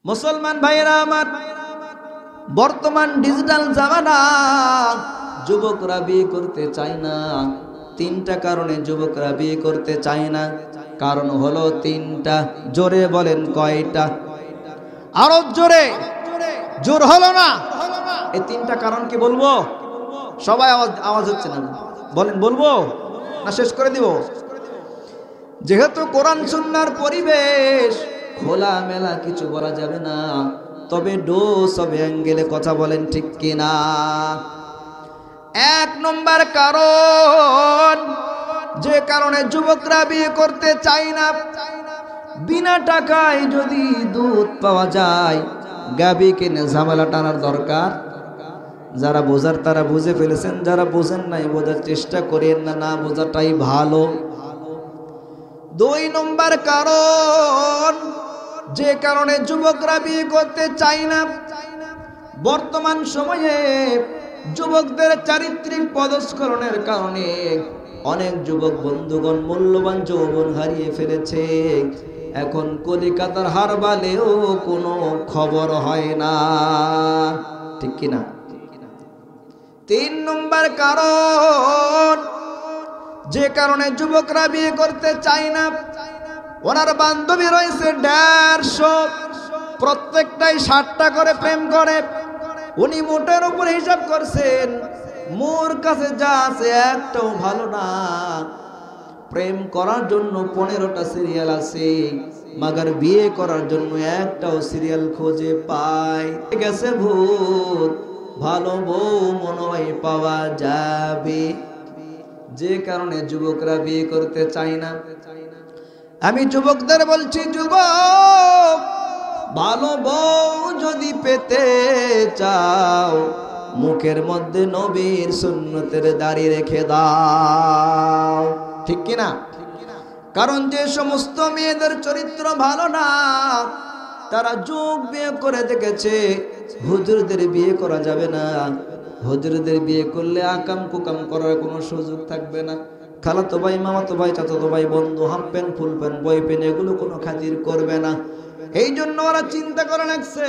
মুসলমান ভাইরা আমার, বর্তমান ডিজিটাল জামানা, যুবকরা বিয়ে করতে চায় না। তিনটা কারণে যুবকরা বিয়ে করতে চায় না। কারণ হলো তিনটা। জোরে বলেন কয়টা? আরো জোরে। জোর হলো না। এই তিনটা কারণ কি বলবো? সবাই আওয়াজ হচ্ছে না, বলেন বলবো না শেষ করে দিব? যেহেতু কোরআন সুন্নাহর পরিবেশ, খোলা মেলা কিছু বলা যাবে না, তবে ডোজ অফ অ্যাঙ্গেলে কথা বলেন ঠিক কিনা? এক নম্বর কারণ, যে কারণে যুবকরা বিয়ে করতে চায় না, বিনা টাকায় যদি দুধ পাওয়া যায়, গাবি কিনে ঝামেলা টানার দরকার। যারা বোঝার তারা বুঝে ফেলেছেন, যারা বোঝেন নাই বোঝার চেষ্টা করেন না, না বোঝাটাই ভালো। দুই নম্বর কারণ, যে কারণে যুবকরা বিয়ে করতে চায় না, বর্তমান সময়ে যুবকদের চারিত্রিক পদস্খলনের কারণে অনেক যুবক বন্ধুগণ মূল্যবান যৌবন হারিয়ে ফেলেছে। এখন কলিকাতার হারবালেও কোনো খবর হয় না, ঠিক কিনা? তিন নম্বর কারণ, যে কারণে যুবকরা বিয়ে করতে চায় না, ওনার বান্ধবী রয়েছে 150, প্রত্যেকটাই 60টা করে প্রেম করে। উনি মোটের উপর হিসাব করছেন, মোর কাছে যা আছে একটাও ভালো না। প্রেম করার জন্য 15টা সিরিয়াল আছে, মাগার বিয়ে করার জন্য একটাও সিরিয়াল খুঁজে পায় গেছে ভূত। ভালো বউ মনে হয় পাওয়া যাবে, যে কারণে যুবকরা বিয়ে করতে চায় না। আমি যুবকদের বলছি, যুবক, ভালো বউ যদি পেতে চাও, মুখের মধ্যে নবীর সুন্নতের দাড়ি রেখে দাও, ঠিক কিনা? কারণ যে সমস্ত মেয়েদের চরিত্র ভালো না, তারা যুগ বিয়ে করে দেখেছে হুজুরদের বিয়ে করা যাবে না। হুজুরদের বিয়ে করলে আকাম কুকাম করার কোনো সুযোগ থাকবে না। খালাতো ভাই, মামাতো ভাই, চাচাতো ভাই, বন্ধু, হাফ প্যান্ট, ফুল প্যান্ট, বই প্যান্ট, এগুলো কোনো খাতির করবে না। এই জন্য ওরা চিন্তা করে রাখছে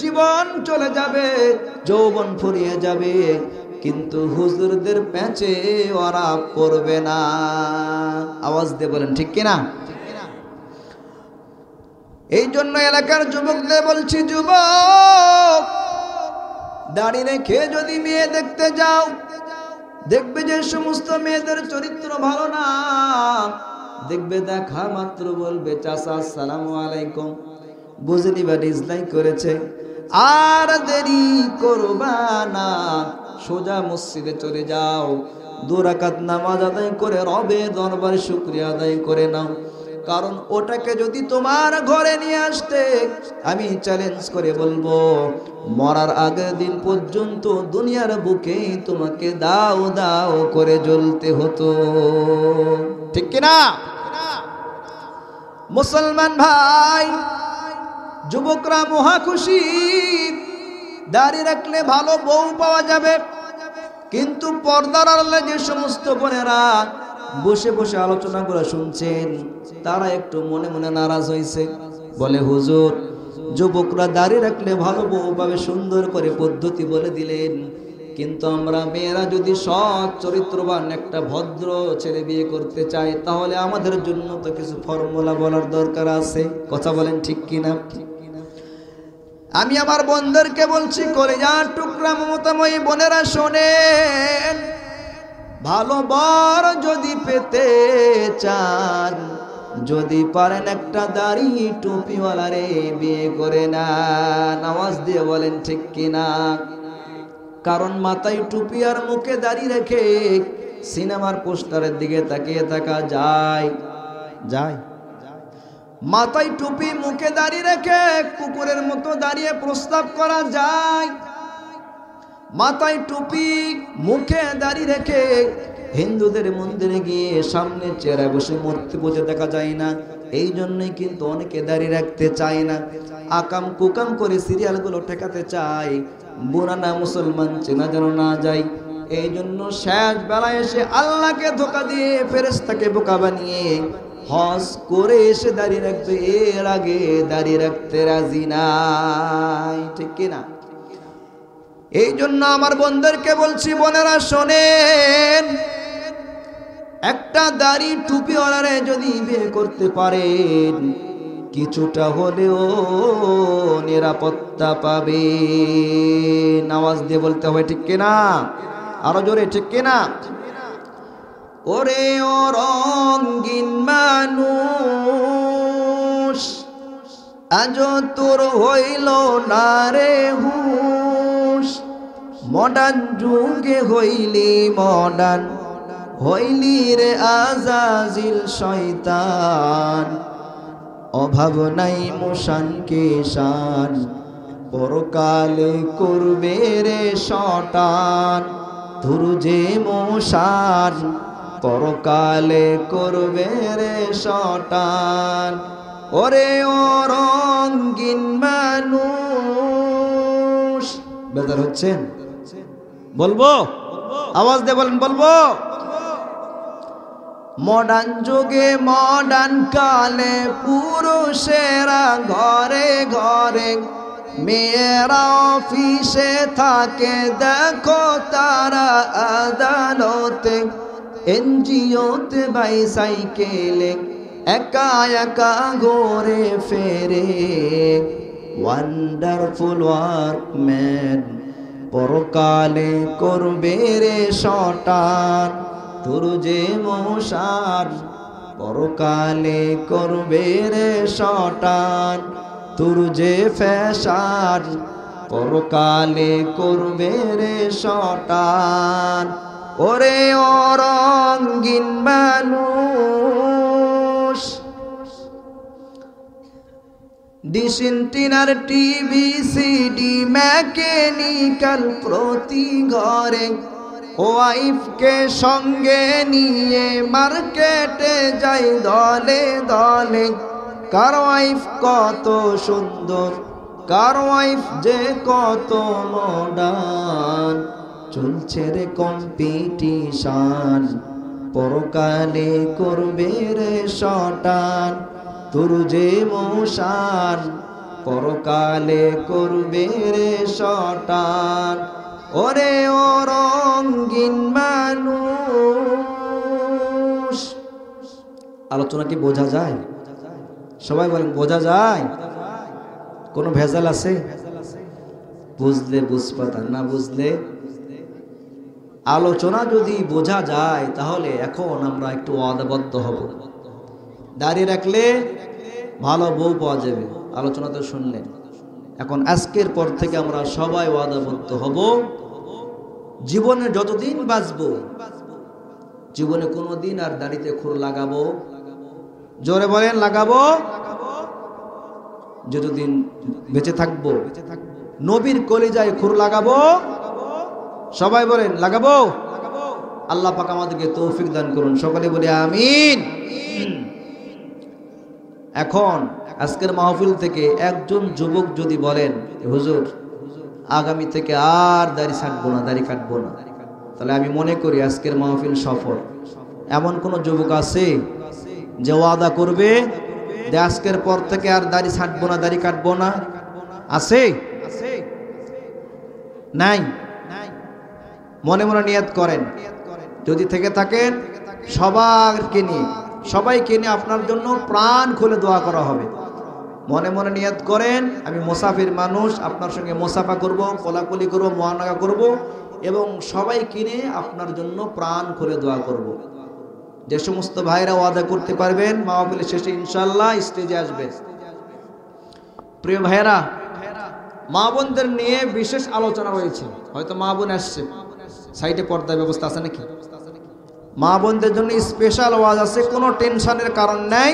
জীবন চলে যাবে, যৌবন ফুরিয়ে যাবে, কিন্তু হুজুরদের প্যাঁচে ওরা পড়বে না। আওয়াজ দিয়ে বলেন ঠিক কিনা? এই জন্য এলাকার যুবকদের বলছি, যুবক, দাড়ি রেখে যদি মেয়ে দেখতে যাও, দেখবে যে সমস্ত মেয়েদের চরিত্র ভালো না, দেখবে দেখা মাত্র বলবে চাচা আসসালামু আলাইকুম, বুঝে নিবা ডিসলাইক করেছে। আর দেরি করবা না, সোজা মসজিদে চলে যাও, 2 রাকাত নামাজ আদায় করে রবের দরবারে শুকরিয়া আদায় করে নাও। কারণ ওটাকে যদি তোমার ঘরে নিয়ে আসতে, আমি চ্যালেঞ্জ করে বলবো, মরার আগের দিন পর্যন্ত দুনিয়ার বুকে তোমাকে দাও দাও করে জ্বলতে হতো, ঠিক কিনা? মুসলমান ভাই, যুবকরা মহা খুশি, দাড়ি রাখলে ভালো বউ পাওয়া যাবে। কিন্তু পর্দার আড়ালে যে সমস্ত বোনেরা বসে বসে আলোচনা করে শুনছেন, তারা একটু মনে মনে নারাজ হয়েছে। বলে, হুজুর, যুবকরা দাড়ি রাখলে ভালো বউ পাবে, সুন্দর করে পদ্ধতি বলে দিলেন, কিন্তু আমরা মেয়েরা যদি সৎ চরিত্রবান একটা ভদ্র ছেলে বিয়ে করতে চাই, তাহলে আমাদের জন্য তো কিছু ফর্মুলা বলার দরকার আছে। কথা বলেন ঠিক কিনা? আমি আমার বোনদেরকে বলছি, কলিজার টুকরা মমতাময়ী বোনেরা শোনেন, ভালো বর যদি পেতে চান, যদি পারেন একটা দাড়ি টুপিওয়ালা রে বিয়ে করে না। আওয়াজ দিয়ে বলেন ঠিক কিনা? কারণ মাথায় টুপি আর মুখে দাড়ি রেখে সিনেমার পোস্টারের দিকে তাকিয়ে থাকা যায়? যায়? মাথায় টুপি মুখে দাড়ি রেখে কুকুরের মতো দাঁড়িয়ে প্রস্তাব করা যায়? মাথায় টুপি মুখে দাড়ি রেখে হিন্দুদের মন্দিরে গিয়ে সামনে চেয়ারে বসে মূর্তি পুজো দেখা যায় না। এই জন্যই কিন্তু অনেকে দাড়ি রাখতে চায় না, আকাম কুকাম করে সিরিয়ালগুলো ঠেকাতে চায়, বুড়ানা মুসলমান চেনা যেন না যায়। এই জন্য শেষ বেলায় এসে আল্লাহকে ধোঁকা দিয়ে ফেরেশতাকে বোকা বানিয়ে হজ করে এসে দাড়ি রাখবে, এর আগে দাড়ি রাখতে রাজি নাই, ঠিক কিনা? এই জন্য আমার বন্ধুদেরকে বলছি, বোনেরা শোনেন, একটা দাড়ি টুপিওয়ালারে যদি বিয়ে করতে পারেন কিছুটা হলেও নিরাপত্তা পাবে। আওয়াজ দিয়ে বলতে হবে, ঠিক কিনা? আরো জোরে, ঠিক কিনা? ওরে ও রঙিন মানুষ, আজ তোর হইল না রে হুশ, মডার্ন যুগে হইলি মডার্ন, হইলি রে আজাজিল শয়তান, অভাব নাই মোশান কেশান, পরকালে করবে রে শটান, তোর যে মোশান পরকালে করবে রে শটান। ওরে ও রঙিন মানুষ, বেজার হচ্ছেন? বলবো, আওয়াজ দিয়ে বলেন, বলবো। মডার্ন যুগে মডার্ন কালে পুরুষেরা ঘরে ঘরে, মেয়েরা অফিসে থাকে, দেখো তারা আদালতে, এনজিওতে বাইসাইকেলে একা একা ঘুরে ফেরে, ওয়ান্ডারফুল ওয়ার্কম্যান পরকালে করবে রে শটান, তোর যে মোশান পরকালে করবে রে শটান, তোর যে ফ্যাশন পরকালে করবে রে শটান। ওরে ও রঙিন মানুষ, ডিসিনটিনার টিভি সিডি মেকানিক্যাল প্রতি ঘরে, ওয়াইফকে সঙ্গে নিয়ে মার্কেটে যাই দলে দলে, কার ওয়াইফ কত সুন্দর, কার ওয়াইফ যে কত মডার্ন, চলছে রে কম্পিটিশন পরকালে করবে রে শটান, তোর যে মোশান পরকালে করবে রে শটান। ওরে ও রঙিন মানুষ, আলোচনা কি বোঝা যায়? সবাই বলেন, বোঝা যায়? কোনো ভেজাল আছে? বুঝলে বুঝপাতা, না বুঝলে। আলোচনা যদি বোঝা যায় তাহলে এখন আমরা একটু ওয়াদাবদ্ধ হব। দাঁড়িয়ে রাখলে ভালো বউ পাওয়া যাবে, আলোচনা তো শুনলেন। এখন আজকের পর থেকে আমরা সবাই ওয়াদাবদ্ধ হব, জীবনে যতদিন বাঁচবো জীবনে কোনোদিন আর দাড়িতে খুর লাগাবো, জোরে বলেন লাগাবো, যতদিন বেঁচে থাকবো নবীর কলিজায় খুর লাগাবো। সবাই বলেন লাগাবো। আল্লাহ পাক আমাদেরকে তৌফিক দান করুন, সকলে বলি আমিন। এখন আজকের মাহফিল থেকে একজন যুবক যদি বলেন, হুজুর আগামী থেকে আর দাড়ি ছাড়বো না, দাড়ি কাটবো না, তাহলে আমি মনে করি আজকের মাহফিল সফল। এমন কোন যুবক আছে যে ওয়াদা করবে যে আজকের পর থেকে আর দাড়ি ছাড়বো না, দাড়ি কাটবো না? আছে? নাই? মনে মনে নিয়ত করেন, যদি থেকে থাকেন সবাইকে নিয়ে আপনার জন্য প্রাণ খুলে দোয়া করা হবে। মনে মনে নিয়ত করেন, আমি মুসাফির মানুষ, আপনার সঙ্গে মুসাফা করব, কোলাকুলি করব, মুআনাকা করব এবং সবাই কিনে আপনার জন্য প্রাণ খুলে দোয়া করব। যে সমস্ত ভাইরা ওয়াদা করতে পারবেন মাহফিলের শেষে ইনশাআল্লাহ স্টেজে আসবে। প্রিয় ভাইরা, মা বোনদের নিয়ে বিশেষ আলোচনা রয়েছে। হয়তো মা বোন আসছে, সাইডে পর্দার ব্যবস্থা আছে নাকি? মা বোনদের জন্য স্পেশাল ওয়াজ আছে, কোনো টেনশনের কারণ নাই,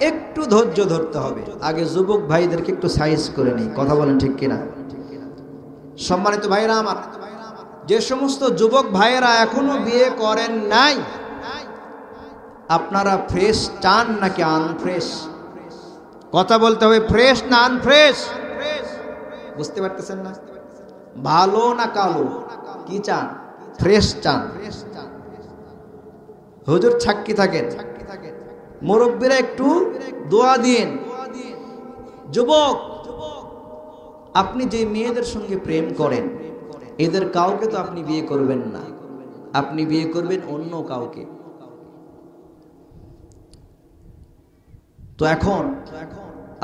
একটু ধৈর্য ধরতে হবে। আগে যুবক ভাইদেরকে একটু সাইজ করে নিই, কথা বলেন ঠিক কিনা? সম্মানিত ভাইরা আমার, যে সমস্ত যুবক ভাইয়েরা এখনো বিয়ে করেন নাই, আপনারা ফ্রেশ চান নাকি আনফ্রেশ? কথা বলতে হবে, ফ্রেশ না আনফ্রেশ? বুঝতে পারতেছেন না? ভালো না কালো, কি চান? ফ্রেশ চান। হুজুর সাক্ষী থাকেন, মুরব্বীরা একটু দোয়া দিন। যুবক, আপনি যে মেয়েদের সঙ্গে প্রেম করেন, এদের কাউকে তো আপনি বিয়ে করবেন না, আপনি বিয়ে করবেন অন্য কাউকে। তো এখন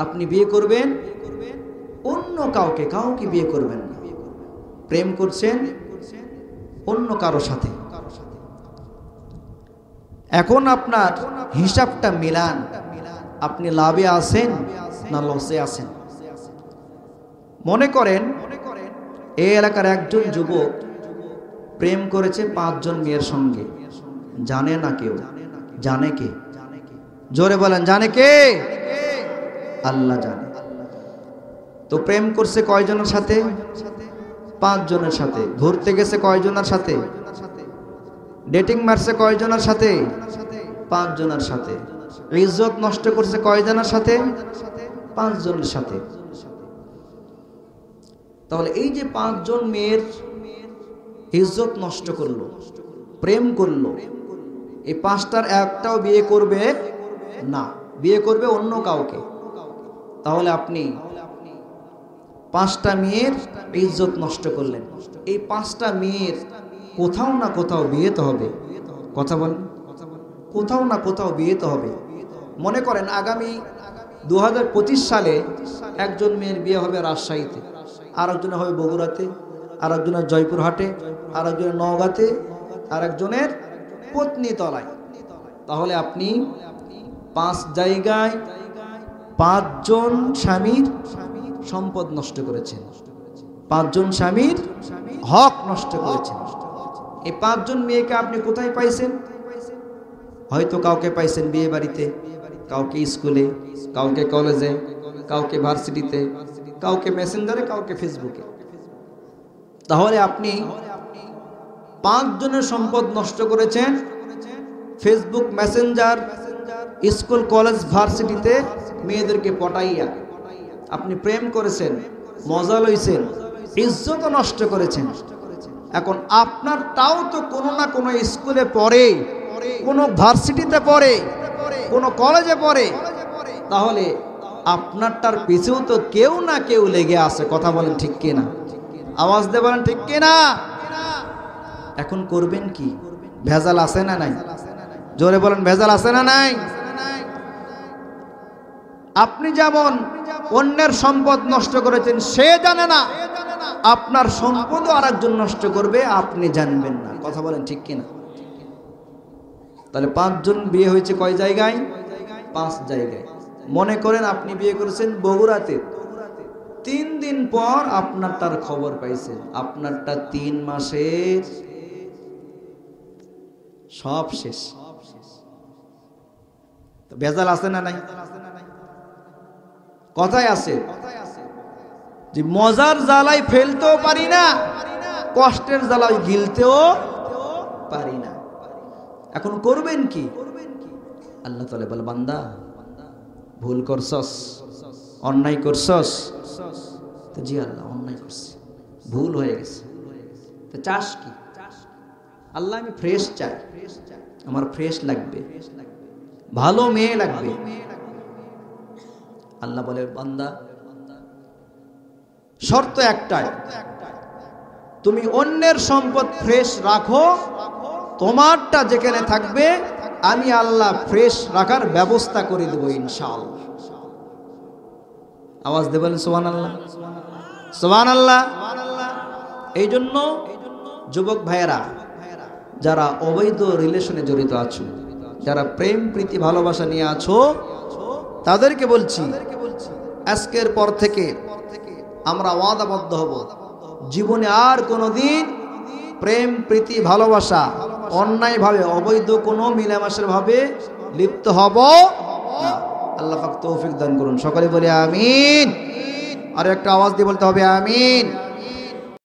আপনি বিয়ে করবেন অন্য কাউকে, কাউকে বিয়ে করবেন না। প্রেম করছেন অন্য কারো সাথে। এখন আপনার হিসাবটা মিলান, আপনি লাভে আছেন না লসে আছেন। মনে করেন এই এলাকার একজন যুবক প্রেম করেছে 5 জন মেয়ের সঙ্গে, জানে না কেউ। জানে কে? জোরে বলেন, জানে কে? আল্লাহ জানে। তো প্রেম করছে কয়জনের সাথে? 5 জনের সাথে। ঘুরতে গেছে কয়জনের সাথে? ডেটিং মারছে কয়জনের সাথে? 5 জনের সাথে। ইজ্জত নষ্ট করছে কয়জনের সাথে? 5 জনের সাথে। তাহলে এই যে 5 জন মেয়ের ইজ্জত নষ্ট করলো, প্রেম করলো, এই 5টার একটাও বিয়ে করবে না, বিয়ে করবে অন্য কাউকে। তাহলে আপনি 5টা মেয়ের ইজ্জত নষ্ট করলেন। এই 5টা মেয়ের কোথাও না কোথাও বিয়ে তো হবে। কথা বলেন, কোথাও না কোথাও বিয়ে তো হবে। মনে করেন আগামী 2025 সালে একজন মেয়ের বিয়ে হবে রাজশাহীতে, আর একজনের হবে বগুড়াতে, আর একজনের জয়পুরহাটে, আর একজনের নওগাঁতে, আর একজনের পত্নীতলায়। তাহলে আপনি 5 জায়গায় 5 জন স্বামীর সম্পদ নষ্ট করেছেন, 5 জন স্বামীর হক নষ্ট করেছেন। এই 5 জন মেয়েকে আপনি কোথায় পাইছেন? হয়তো কাউকে পাইছেন বিয়ে বাড়িতে, কাউকে স্কুলে, কাউকে কলেজে, কাউকে ভার্সিটিতে, কাউকে মেসেঞ্জারে, কাউকে ফেসবুকে। তাহলে আপনি 5 জনের সম্পদ নষ্ট করেছেন ফেসবুক, মেসেঞ্জার, স্কুল, কলেজ, ভার্সিটিতে মেয়েদেরকে পটাইয়া। আপনি প্রেম করেছেন, মজা লইছেন, ইজ্জত নষ্ট করেছেন। এখন আপনারটাও তো কোনো না কোনো স্কুলে পড়ে, কোনো ভার্সিটিতে পড়ে, কোনো কলেজে পড়ে। তাহলে আপনারটার পিছেও তো কেউ না কেউ লেগে আছে। কথা বলেন ঠিক কিনা? আওয়াজ দিয়ে বলেন ঠিক কিনা? এখন করবেন কি? ভেজাল আছে না নাই? জোরে বলেন, ভেজাল আছে না নাই? আপনি যেমন অন্যের সম্পদ নষ্ট করেছেন, সে জানে না, আপনার সম্পদও আরেকজন নষ্ট করবে, আপনি জানবেন না। কথা বলেন ঠিক কিনা? তাহলে 5 জন বিয়ে হয়েছে কয় জায়গায়? 5 জায়গায়। মনে করেন আপনি বিয়ে করেছেন বগুড়াতে, 3 দিন পর আপনারটার খবর পাইছেন, আপনারটা 3 মাসের সব শেষ। ভেজাল আছে না নাই? কথায় আছে যে মজার জ্বালায় ফেলতেও পারি না, কষ্টের জ্বালায় গিলতেও পারি না। এখন করবেন কি? আল্লাহ তাআলা বলে, বান্দা ভুল করছস, অন্যায় করছস। তো জি আল্লাহ, অন্যায় করছি, ভুল হয়ে গেছে। তো চাস কি? আল্লাহ আমি ফ্রেশ চাই, আমার ফ্রেশ লাগবে, ভালো মেয়ে লাগবে। আল্লাহ বলে, বান্দা শর্ত একটাই, তুমি অন্যের সম্পদ ফ্রেশ রাখো, তোমারটা যেখানে থাকবে আমি আল্লাহ ফ্রেশ রাখার ব্যবস্থা করে দেব ইনশাআল্লাহ। আওয়াজ দিয়ে বলেন সুবহানাল্লাহ, সুবহানাল্লাহ। এই জন্য যুবক ভাইয়েরা, যারা অবৈধ রিলেশনে জড়িত আছো, যারা প্রেম প্রীতি ভালোবাসা নিয়ে আছো, তাদেরকে বলছি আজকের পর থেকে আমরা ওয়াদাবদ্ধ হব, জীবনে আর কোনোদিন প্রেম প্রীতি ভালোবাসা অন্যায়ভাবে অবৈধ কোনো মিলামেশার ভাবে লিপ্ত হব না। আল্লাহ পাক তৌফিক দান করুন। সকলে বলে আমিন। আর একটা আওয়াজ দিয়ে বলতে হবে আমিন।